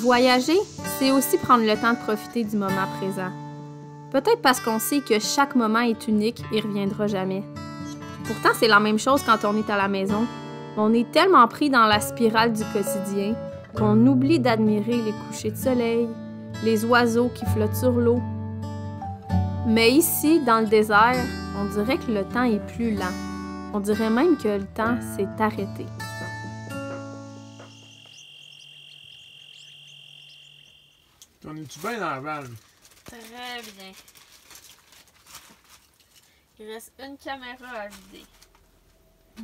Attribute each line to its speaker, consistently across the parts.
Speaker 1: Voyager, c'est aussi prendre le temps de profiter du moment présent. Peut-être parce qu'on sait que chaque moment est unique et reviendra jamais. Pourtant, c'est la même chose quand on est à la maison. On est tellement pris dans la spirale du quotidien qu'on oublie d'admirer les couchers de soleil, les oiseaux qui flottent sur l'eau. Mais ici, dans le désert, on dirait que le temps est plus lent. On dirait même que le temps s'est arrêté.
Speaker 2: On est-tu bien dans la van?
Speaker 1: Très bien. Il reste une caméra à vider. Je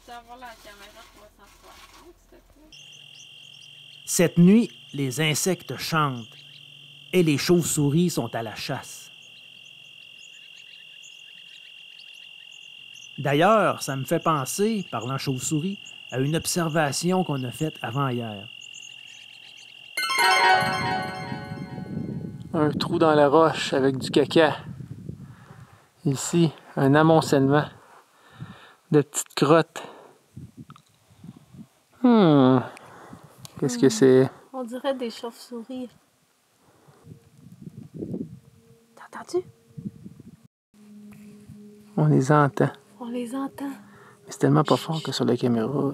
Speaker 1: peux avoir la caméra 360, s'il te plaît?
Speaker 3: Cette nuit, les insectes chantent et les chauves-souris sont à la chasse. D'ailleurs, ça me fait penser, parlant chauve-souris, à une observation qu'on a faite avant-hier.
Speaker 4: Un trou dans la roche avec du caca. Ici, un amoncellement de petites crottes. Qu'est-ce que c'est?
Speaker 1: On dirait des chauves-souris. T'as entendu?
Speaker 4: On les entend.
Speaker 1: On les entend.
Speaker 4: Mais c'est tellement pas fort que sur la caméra.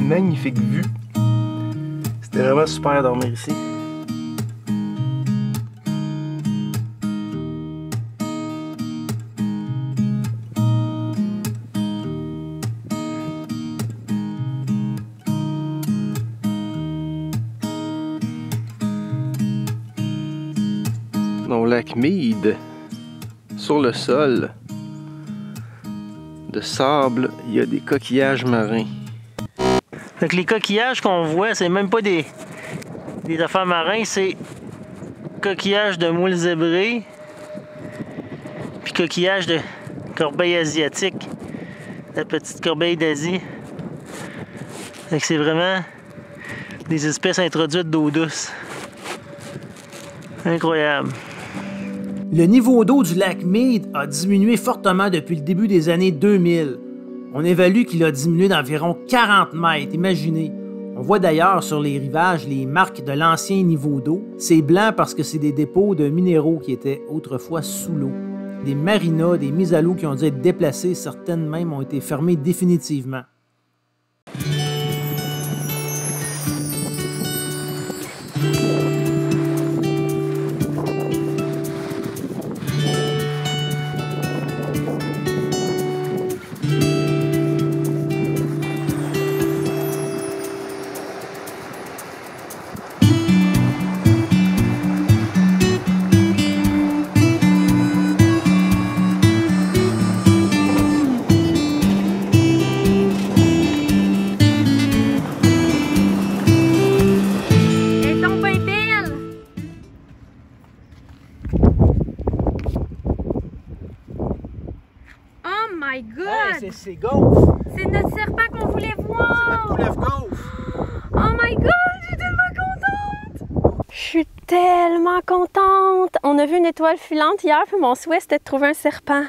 Speaker 4: Magnifique vue. C'était vraiment super à dormir ici. Donc lac Mead, sur le sol de sable, il y a des coquillages marins.
Speaker 3: Fait que les coquillages qu'on voit, c'est même pas des affaires marins, c'est coquillages de moules zébrés, puis coquillages de corbeilles asiatiques, la petite corbeille d'Asie. Fait que c'est vraiment des espèces introduites d'eau douce. Incroyable. Le niveau d'eau du lac Mead a diminué fortement depuis le début des années 2000. On évalue qu'il a diminué d'environ 40 mètres, imaginez. On voit d'ailleurs sur les rivages les marques de l'ancien niveau d'eau. C'est blanc parce que c'est des dépôts de minéraux qui étaient autrefois sous l'eau. Des marinas, des mises à l'eau qui ont dû être déplacées, certaines même ont été fermées définitivement.
Speaker 1: My God!
Speaker 3: Hey, c'est Gaufre!
Speaker 1: C'est notre serpent qu'on voulait voir!
Speaker 3: C'est notre couleuvre Gaufre!
Speaker 1: Oh my God! Je suis tellement contente! Je suis tellement contente! On a vu une étoile filante hier, puis mon souhait c'était de trouver un serpent.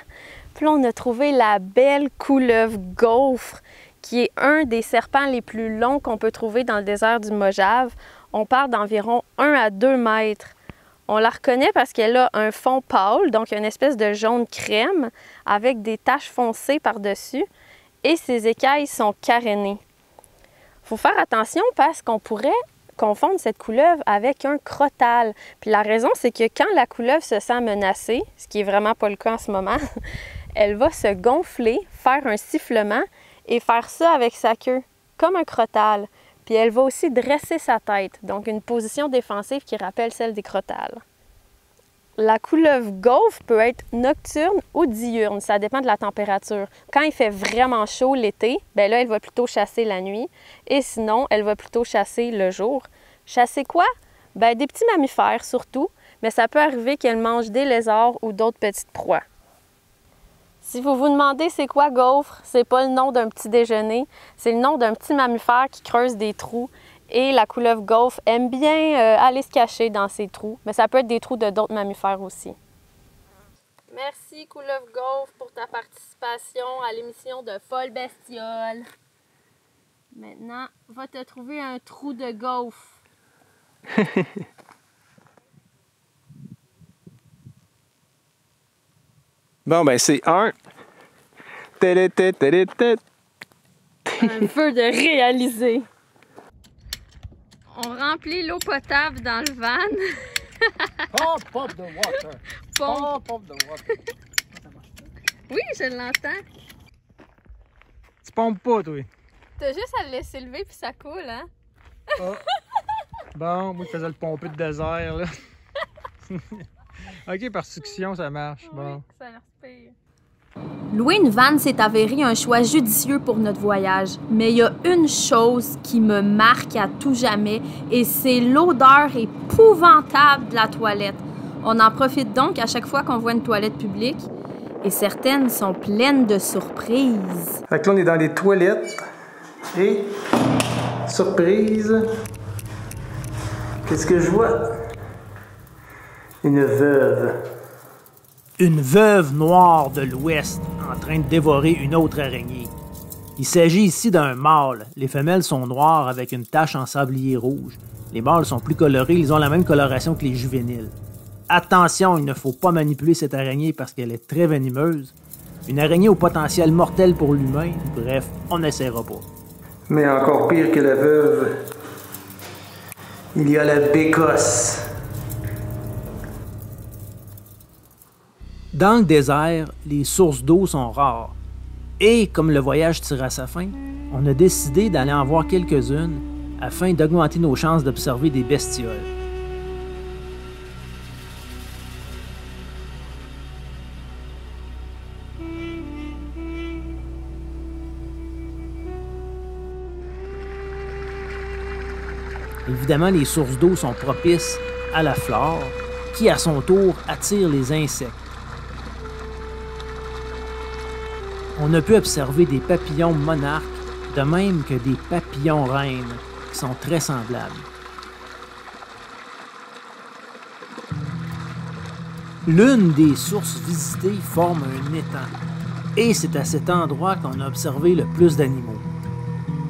Speaker 1: Puis là, on a trouvé la belle couleuvre Gaufre, qui est un des serpents les plus longs qu'on peut trouver dans le désert du Mojave. On parle d'environ 1 à 2 mètres. On la reconnaît parce qu'elle a un fond pâle, donc une espèce de jaune crème avec des taches foncées par-dessus et ses écailles sont carénées. Il faut faire attention parce qu'on pourrait confondre cette couleuvre avec un crotale. Puis la raison, c'est que quand la couleuvre se sent menacée, ce qui n'est vraiment pas le cas en ce moment, elle va se gonfler, faire un sifflement et faire ça avec sa queue, comme un crotale. Puis elle va aussi dresser sa tête, donc une position défensive qui rappelle celle des crotales. La couleuvre gaufre peut être nocturne ou diurne, ça dépend de la température. Quand il fait vraiment chaud l'été, bien là, elle va plutôt chasser la nuit. Et sinon, elle va plutôt chasser le jour. Chasser quoi? Bien, des petits mammifères surtout, mais ça peut arriver qu'elle mange des lézards ou d'autres petites proies. Si vous vous demandez c'est quoi gaufre, c'est pas le nom d'un petit déjeuner, c'est le nom d'un petit mammifère qui creuse des trous. Et la couleuvre gaufre aime bien aller se cacher dans ces trous, mais ça peut être des trous de d'autres mammifères aussi. Merci couleuvre gaufre pour ta participation à l'émission de Folle Bestiole. Maintenant, va te trouver un trou de gaufre.
Speaker 4: Bon, ben c'est un.
Speaker 1: Un feu de réaliser. On remplit l'eau potable dans le van.
Speaker 3: Pump up the water. Pump up the water.
Speaker 1: Oui, je l'entends.
Speaker 3: Tu pompes pas, toi.
Speaker 1: T'as juste à le laisser lever puis ça coule, hein?
Speaker 3: Ah. Bon, moi je faisais le pomper de désert, là. Ok, par succion, ça marche. Bon.
Speaker 1: Oui, ça respire.
Speaker 5: Louer une vanne s'est avéré un choix judicieux pour notre voyage, mais il y a une chose qui me marque à tout jamais et c'est l'odeur épouvantable de la toilette. On en profite donc à chaque fois qu'on voit une toilette publique et certaines sont pleines de surprises.
Speaker 4: Fait que là, on est dans les toilettes et surprise, qu'est-ce que je vois? Une veuve.
Speaker 3: Une veuve noire de l'Ouest en train de dévorer une autre araignée. Il s'agit ici d'un mâle. Les femelles sont noires avec une tache en sablier rouge. Les mâles sont plus colorés, ils ont la même coloration que les juvéniles. Attention, il ne faut pas manipuler cette araignée parce qu'elle est très venimeuse. Une araignée au potentiel mortel pour l'humain, bref, on n'essaiera pas.
Speaker 4: Mais encore pire que la veuve, il y a la bécosse.
Speaker 3: Dans le désert, les sources d'eau sont rares. Et comme le voyage tire à sa fin, on a décidé d'aller en voir quelques-unes afin d'augmenter nos chances d'observer des bestioles. Évidemment, les sources d'eau sont propices à la flore, qui à son tour attire les insectes. On a pu observer des papillons monarques, de même que des papillons reines, qui sont très semblables. L'une des sources visitées forme un étang, et c'est à cet endroit qu'on a observé le plus d'animaux.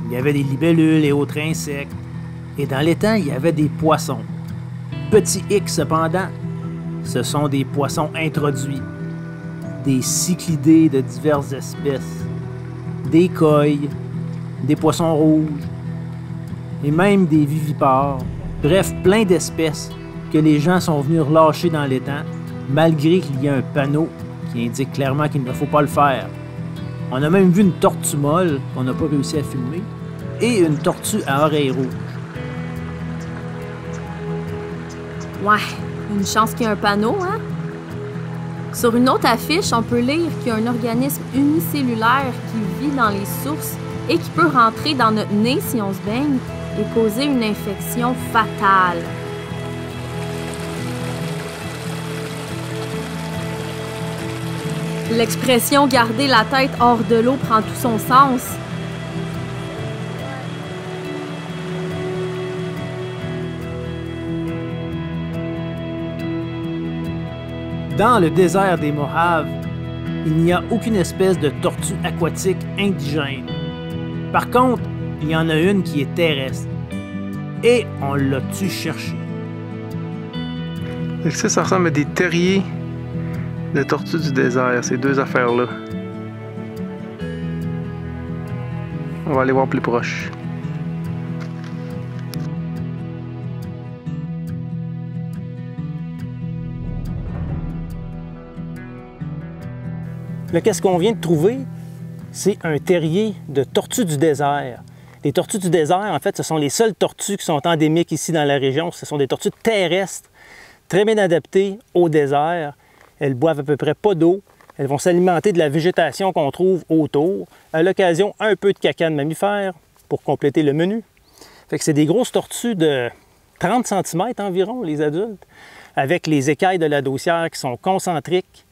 Speaker 3: Il y avait des libellules et autres insectes, et dans l'étang, il y avait des poissons. Petit hic cependant, ce sont des poissons introduits. Des cyclidés de diverses espèces, des coilles, des poissons rouges, et même des vivipares. Bref, plein d'espèces que les gens sont venus relâcher dans l'étang, malgré qu'il y ait un panneau qui indique clairement qu'il ne faut pas le faire. On a même vu une tortue molle qu'on n'a pas réussi à filmer, et une tortue à oreilles rouges.
Speaker 5: Ouais, une chance qu'il y ait un panneau, hein? Sur une autre affiche, on peut lire qu'il y a un organisme unicellulaire qui vit dans les sources et qui peut rentrer dans notre nez si on se baigne et causer une infection fatale. L'expression « garder la tête hors de l'eau » prend tout son sens.
Speaker 3: Dans le désert des Mojaves, il n'y a aucune espèce de tortue aquatique indigène. Par contre, il y en a une qui est terrestre. Et on l'a-tu cherché?
Speaker 4: Ça ressemble à des terriers de tortues du désert, ces deux affaires-là. On va aller voir plus proche.
Speaker 3: Là, qu'est-ce qu'on vient de trouver? C'est un terrier de tortue du désert. Les tortues du désert, en fait, ce sont les seules tortues qui sont endémiques ici dans la région. Ce sont des tortues terrestres, très bien adaptées au désert. Elles boivent à peu près pas d'eau. Elles vont s'alimenter de la végétation qu'on trouve autour. À l'occasion, un peu de caca de mammifères pour compléter le menu. Fait que c'est des grosses tortues de 30 cm environ, les adultes, avec les écailles de la dossière qui sont concentriques.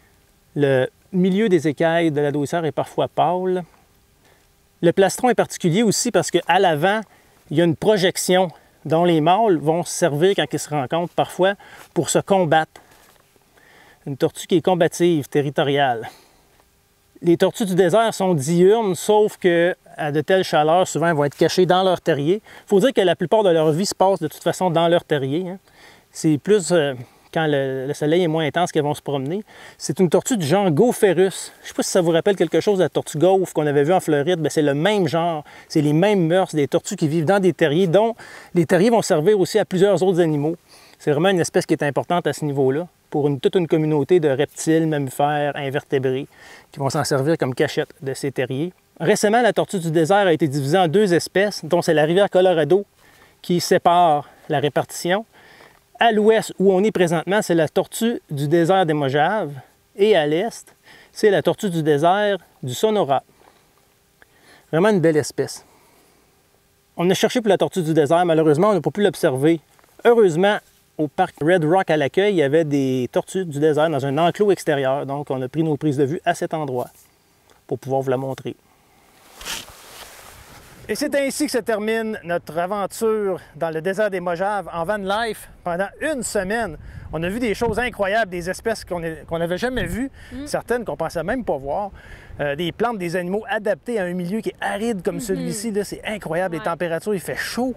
Speaker 3: Le milieu des écailles de la dossière est parfois pâle. Le plastron est particulier aussi parce qu'à l'avant, il y a une projection dont les mâles vont se servir quand ils se rencontrent parfois pour se combattre. Une tortue qui est combative, territoriale. Les tortues du désert sont diurnes, sauf qu'à de telles chaleurs, souvent, elles vont être cachées dans leur terrier. Il faut dire que la plupart de leur vie se passe de toute façon dans leur terrier. Hein. C'est plus quand le soleil est moins intense qu'elles vont se promener. C'est une tortue du genre Gopherus. Je ne sais pas si ça vous rappelle quelque chose de la tortue Gophe qu'on avait vue en Floride. Bien, c'est le même genre, c'est les mêmes mœurs, des tortues qui vivent dans des terriers, dont les terriers vont servir aussi à plusieurs autres animaux. C'est vraiment une espèce qui est importante à ce niveau-là pour toute une communauté de reptiles, mammifères, invertébrés qui vont s'en servir comme cachette de ces terriers. Récemment, la tortue du désert a été divisée en 2 espèces, dont c'est la rivière Colorado qui sépare la répartition. À l'ouest, où on est présentement, c'est la tortue du désert des Mojaves, et à l'est, c'est la tortue du désert du Sonora. Vraiment une belle espèce. On a cherché pour la tortue du désert, malheureusement, on n'a pas pu l'observer. Heureusement, au parc Red Rock à l'accueil, il y avait des tortues du désert dans un enclos extérieur, donc on a pris nos prises de vue à cet endroit pour pouvoir vous la montrer. Et c'est ainsi que se termine notre aventure dans le désert des Mojaves en van life pendant une semaine. On a vu des choses incroyables, des espèces qu'on n'avait jamais vues, certaines qu'on pensait même pas voir. Des plantes, des animaux adaptés à un milieu qui est aride comme celui-ci. C'est incroyable, les températures, il fait chaud.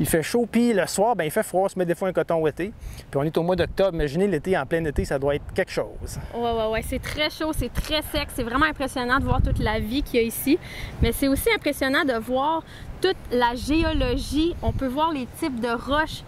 Speaker 3: Il fait chaud, puis le soir, ben, il fait froid, on se met des fois un coton ouaté. Puis on est au mois d'octobre, imaginez l'été, en plein été, ça doit être quelque chose.
Speaker 1: Ouais, c'est très chaud, c'est très sec, c'est vraiment impressionnant de voir toute la vie qu'il y a ici. Mais c'est aussi impressionnant de voir toute la géologie. On peut voir les types de roches.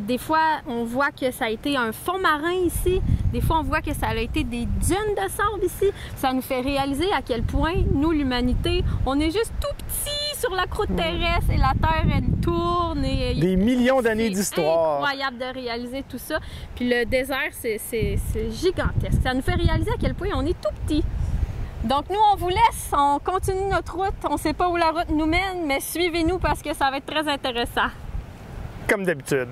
Speaker 1: Des fois, on voit que ça a été un fond marin ici. Des fois, on voit que ça a été des dunes de sable ici. Ça nous fait réaliser à quel point, nous, l'humanité, on est juste tout petit sur la croûte terrestre et la Terre, elle tourne. Et
Speaker 3: des millions d'années d'histoire.
Speaker 1: C'est incroyable de réaliser tout ça. Puis le désert, c'est gigantesque. Ça nous fait réaliser à quel point on est tout petit. Donc nous, on vous laisse, on continue notre route. On ne sait pas où la route nous mène, mais suivez-nous parce que ça va être très intéressant.
Speaker 3: Comme d'habitude.